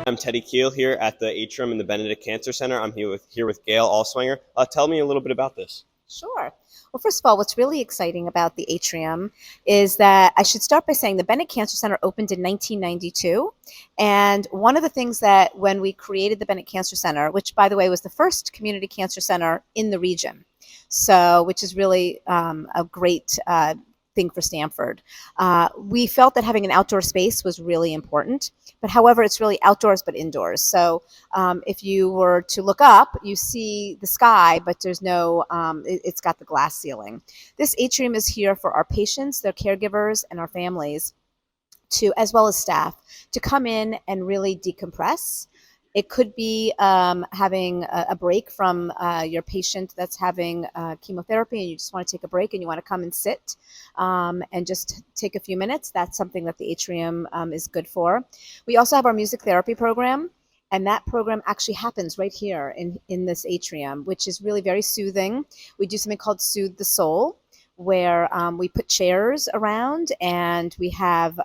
I'm Teddy Keel here at the Atrium in the Benedict Cancer Center. I'm here with Gail Allswinger. Tell me a little bit about this. Sure. Well, first of all, what's really exciting about the Atrium is that I should start by saying the Bennett Cancer Center opened in 1992. And one of the things that when we created the Bennett Cancer Center, which by the way was the first community cancer center in the region, so which is really a great thing for Stanford. We felt that having an outdoor space was really important, but however, it's really outdoors but indoors. So if you were to look up, you see the sky, but there's no, it's got the glass ceiling. This atrium is here for our patients, their caregivers, and our families to, as well as staff, to come in and really decompress. It could be having a break from your patient that's having chemotherapy and you just want to take a break and you want to come and sit and just take a few minutes. That's something that the Atrium is good for. We also have our music therapy program, and that program actually happens right here in this Atrium, which is really very soothing. We do something called Soothe the Soul, where we put chairs around and we have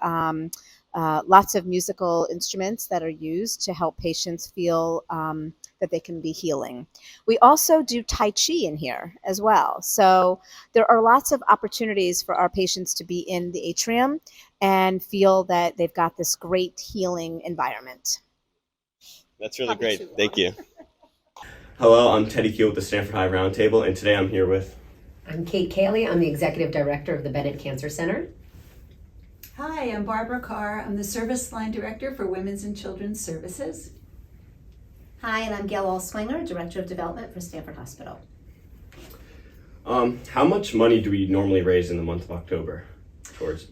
lots of musical instruments that are used to help patients feel that they can be healing. We also do Tai Chi in here as well. So there are lots of opportunities for our patients to be in the Atrium and feel that they've got this great healing environment. That's really great. Thank you. Hello, I'm Teddy Keel with the Stanford High Roundtable, and today I'm here with... I'm Kate Cayley. I'm the Executive Director of the Bennett Cancer Center. Hi, I'm Barbara Carr. I'm the Service Line Director for Women's and Children's Services. Hi, and I'm Gail Allswinger, Director of Development for Stanford Hospital. How much money do we normally raise in the month of October towards...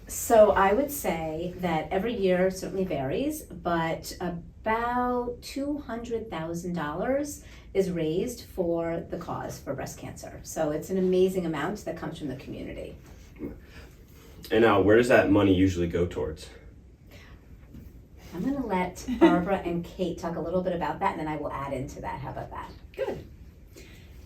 So I would say that every year certainly varies, but about $200,000 is raised for the cause for breast cancer. So it's an amazing amount that comes from the community. And now, where does that money usually go towards? I'm going to let Barbara and Kate talk a little bit about that, and then I will add into that. How about that? Good.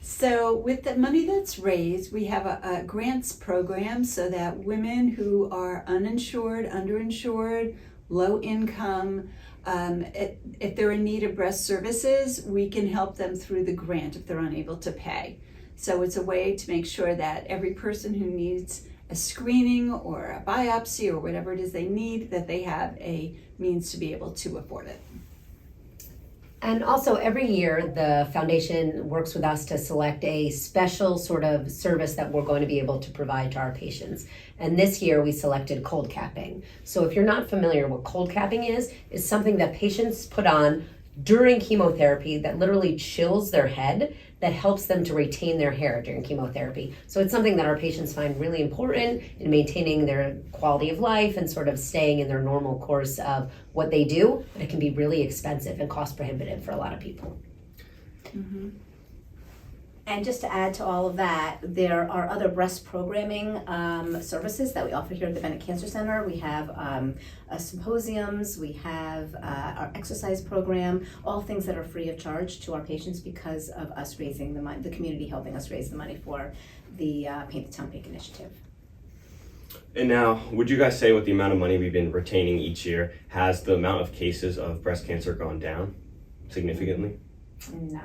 So with the money that's raised, we have a grants program so that women who are uninsured, underinsured, low income, if they're in need of breast services, we can help them through the grant if they're unable to pay. So it's a way to make sure that every person who needs a screening or a biopsy or whatever it is they need, that they have a means to be able to afford it. And also every year the foundation works with us to select a special sort of service that we're going to be able to provide to our patients. And this year we selected cold capping. So if you're not familiar what cold capping is something that patients put on during chemotherapy that literally chills their head, that helps them to retain their hair during chemotherapy. So it's something that our patients find really important in maintaining their quality of life and sort of staying in their normal course of what they do, but it can be really expensive and cost prohibitive for a lot of people. Mm-hmm. And just to add to all of that, there are other breast programming services that we offer here at the Bennett Cancer Center. We have symposiums, we have our exercise program, all things that are free of charge to our patients because of us raising the money, the community helping us raise the money for the Paint the Town Pink initiative. And now, would you guys say with the amount of money we've been retaining each year, has the amount of cases of breast cancer gone down significantly? No.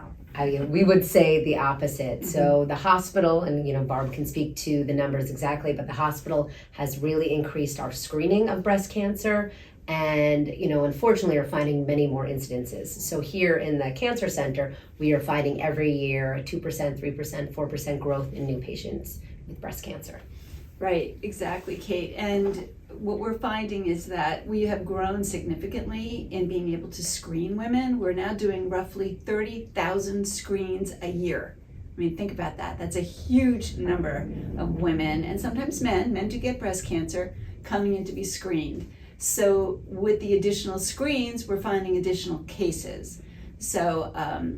We would say the opposite. So the hospital, and Barb can speak to the numbers exactly, but the hospital has really increased our screening of breast cancer and, unfortunately are finding many more incidences. So here in the cancer center, we are finding every year a 2%, 3%, 4% growth in new patients with breast cancer. Right, exactly, Kate. And what we're finding is that we have grown significantly in being able to screen women. We're now doing roughly 30,000 screens a year. I mean, think about that. That's a huge number of women, and sometimes men do get breast cancer, coming in to be screened. So with the additional screens, we're finding additional cases. So,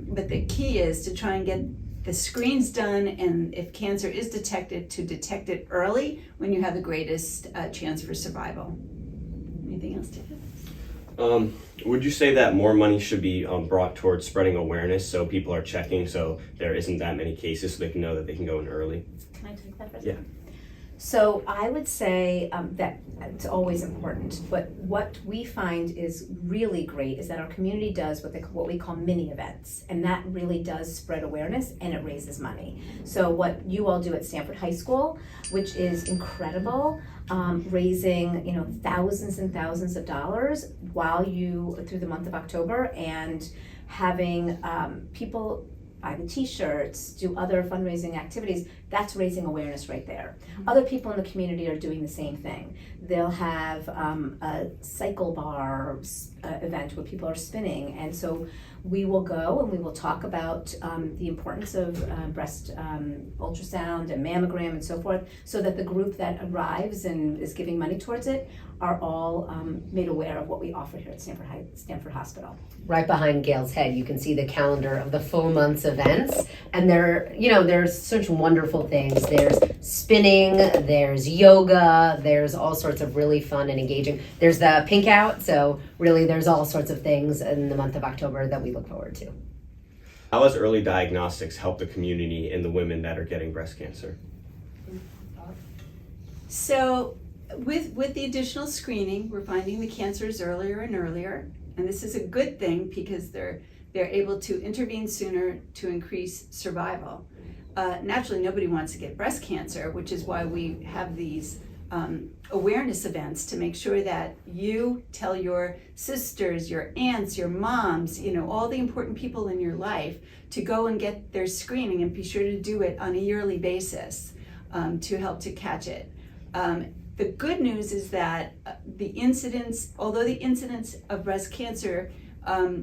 but the key is to try and get the screen's done, and if cancer is detected, to detect it early when you have the greatest chance for survival. Anything else to add? Would you say that more money should be brought towards spreading awareness so people are checking so there isn't that many cases so they can know that they can go in early? Can I take that for a Yeah. second? So I would say that it's always important, but what we find is really great is that our community does what we call mini events, and that really does spread awareness and it raises money. So what you all do at Stanford High School, which is incredible, raising thousands and thousands of dollars through the month of October, and having people buy the t-shirts, do other fundraising activities, that's raising awareness right there. Other people in the community are doing the same thing. They'll have a cycle bar event where people are spinning, and so we will go and we will talk about the importance of breast ultrasound and mammogram and so forth, so that the group that arrives and is giving money towards it are all made aware of what we offer here at Stanford Hospital. Right behind Gail's head, you can see the calendar of the full month's events, and there's such wonderful things. There's spinning, there's yoga, there's all sorts of really fun and engaging. There's the pink out, so really there's all sorts of things in the month of October that we look forward to. How has early diagnostics helped the community and the women that are getting breast cancer? So with the additional screening, we're finding the cancers earlier and earlier, and this is a good thing because they're able to intervene sooner to increase survival. Naturally, nobody wants to get breast cancer, which is why we have these awareness events to make sure that you tell your sisters, your aunts, your moms, all the important people in your life to go and get their screening, and be sure to do it on a yearly basis to help to catch it. The good news is that although the incidence of breast cancer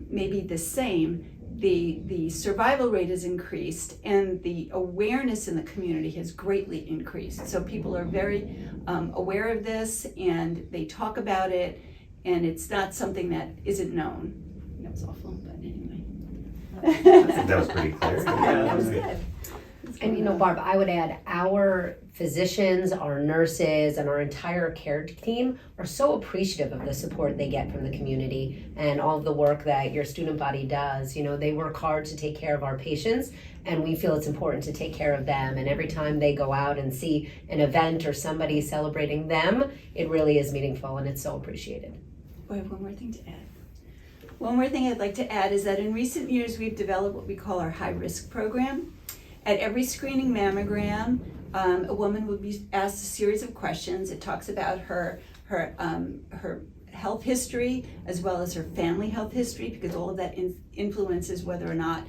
may be the same, the survival rate has increased and the awareness in the community has greatly increased. So people are very aware of this and they talk about it, and it's not something that isn't known. That was awful, but anyway. I think that was pretty clear. Yeah, that was good. And Barb, I would add our physicians, our nurses, and our entire care team are so appreciative of the support they get from the community and all of the work that your student body does. They work hard to take care of our patients, and we feel it's important to take care of them. And every time they go out and see an event or somebody celebrating them, it really is meaningful and it's so appreciated. I have one more thing to add. One more thing I'd like to add is that in recent years we've developed what we call our high-risk program. At every screening mammogram, a woman would be asked a series of questions. It talks about her health history as well as her family health history, because all of that influences whether or not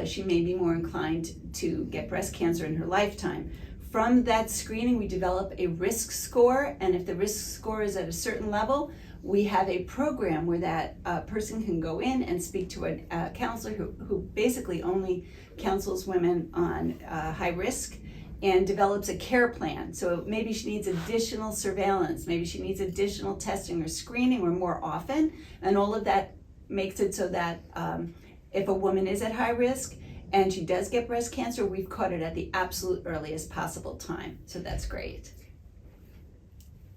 she may be more inclined to get breast cancer in her lifetime. From that screening, we develop a risk score, and if the risk score is at a certain level, we have a program where that person can go in and speak to a counselor who basically only counsels women on high risk and develops a care plan. So maybe she needs additional surveillance, maybe she needs additional testing or screening or more often, and all of that makes it so that if a woman is at high risk and she does get breast cancer, we've caught it at the absolute earliest possible time. So that's great.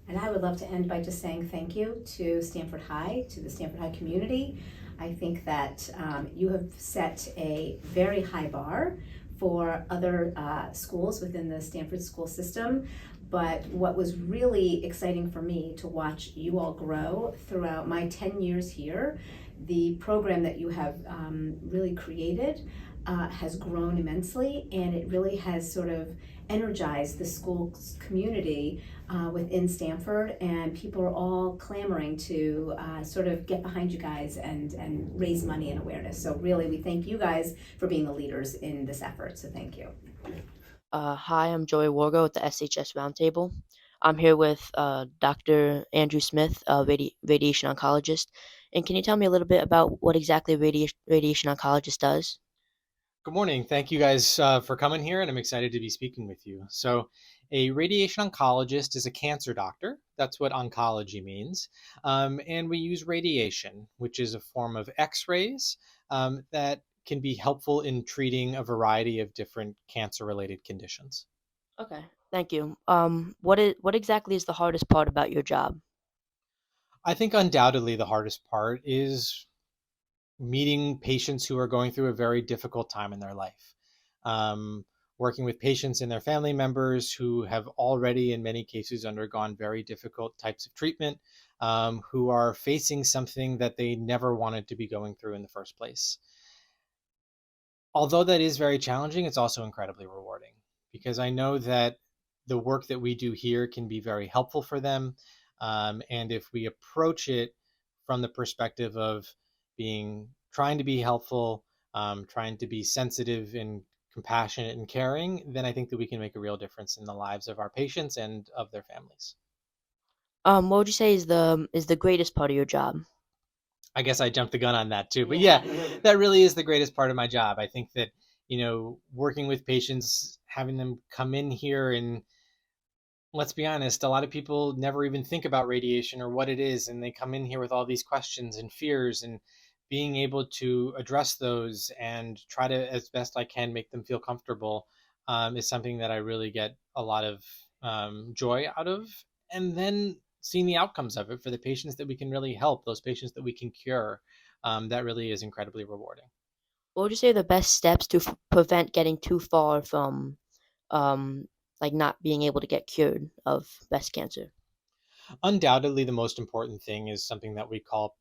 And I would love to end by just saying thank you to Stanford High, to the Stanford High community. I think that you have set a very high bar for other schools within the Stanford school system. But what was really exciting for me to watch you all grow throughout my 10 years here, the program that you have really created has grown immensely, and it really has sort of energized the school community within Stanford, and people are all clamoring to sort of get behind you guys and raise money and awareness. So really, we thank you guys for being the leaders in this effort, so thank you. Hi, I'm Joey Wargo with the SHS Roundtable. I'm here with Dr. Andrew Smith, a radiation oncologist. And can you tell me a little bit about what exactly a radiation oncologist does? Good morning. Thank you guys for coming here, and I'm excited to be speaking with you. So a radiation oncologist is a cancer doctor. That's what oncology means. And we use radiation, which is a form of X-rays that can be helpful in treating a variety of different cancer-related conditions. Okay, thank you. What exactly is the hardest part about your job? I think undoubtedly the hardest part is meeting patients who are going through a very difficult time in their life. working with patients and their family members who have already, in many cases, undergone very difficult types of treatment, who are facing something that they never wanted to be going through in the first place. Although that is very challenging, it's also incredibly rewarding, because I know that the work that we do here can be very helpful for them. And if we approach it from the perspective of trying to be helpful, trying to be sensitive and compassionate and caring, then I think that we can make a real difference in the lives of our patients and of their families. What would you say is the greatest part of your job? I guess I jumped the gun on that too, but yeah, that really is the greatest part of my job. I think that, working with patients, having them come in here, and let's be honest, a lot of people never even think about radiation or what it is, and they come in here with all these questions and fears, and being able to address those and try to, as best I can, make them feel comfortable is something that I really get a lot of joy out of. And then seeing the outcomes of it for the patients that we can really help, those patients that we can cure, that really is incredibly rewarding. What would you say are the best steps to prevent getting too far from like not being able to get cured of breast cancer? Undoubtedly, the most important thing is something that we call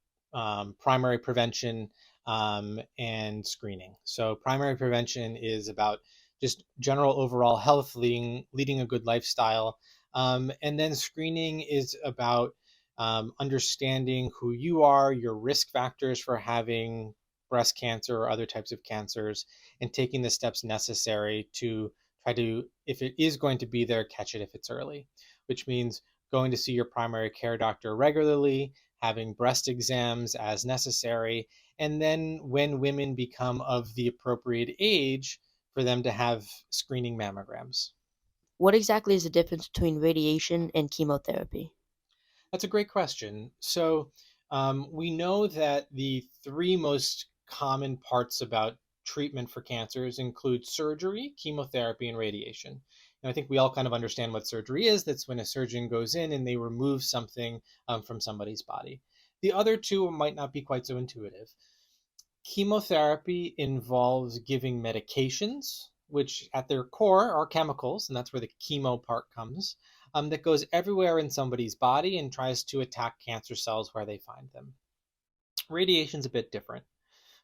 primary prevention and screening. So primary prevention is about just general overall health, leading a good lifestyle. And then screening is about understanding who you are, your risk factors for having breast cancer or other types of cancers, and taking the steps necessary to try to, if it is going to be there, catch it if it's early, which means going to see your primary care doctor regularly, having breast exams as necessary, and then when women become of the appropriate age, for them to have screening mammograms. What exactly is the difference between radiation and chemotherapy? That's a great question. So we know that the three most common parts about treatment for cancers include surgery, chemotherapy, and radiation. And I think we all kind of understand what surgery is. That's when a surgeon goes in and they remove something from somebody's body. The other two might not be quite so intuitive. Chemotherapy involves giving medications, which at their core are chemicals, and that's where the chemo part comes, that goes everywhere in somebody's body and tries to attack cancer cells where they find them. Radiation's a bit different.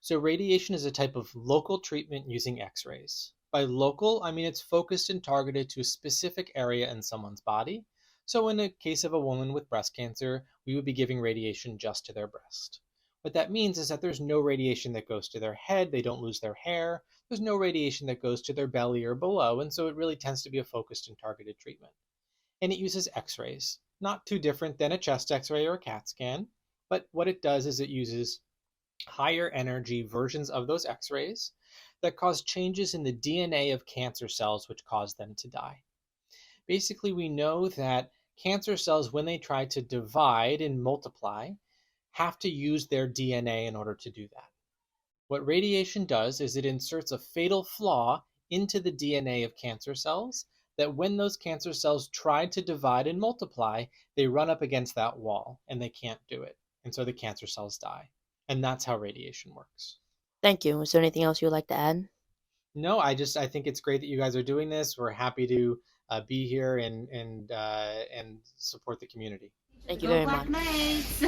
So radiation is a type of local treatment using X-rays. By local, I mean it's focused and targeted to a specific area in someone's body. So in the case of a woman with breast cancer, we would be giving radiation just to their breast. What that means is that there's no radiation that goes to their head, they don't lose their hair, there's no radiation that goes to their belly or below, and so it really tends to be a focused and targeted treatment. And it uses X-rays, not too different than a chest X-ray or a CAT scan, but what it does is it uses higher energy versions of those X-rays that cause changes in the DNA of cancer cells which cause them to die. Basically, we know that cancer cells, when they try to divide and multiply, have to use their DNA in order to do that. What radiation does is it inserts a fatal flaw into the DNA of cancer cells that when those cancer cells try to divide and multiply, they run up against that wall and they can't do it. And so the cancer cells die. And that's how radiation works. Thank you. Is there anything else you would like to add? No, I think it's great that you guys are doing this. We're happy to be here and support the community. Thank you very much. Black Knights.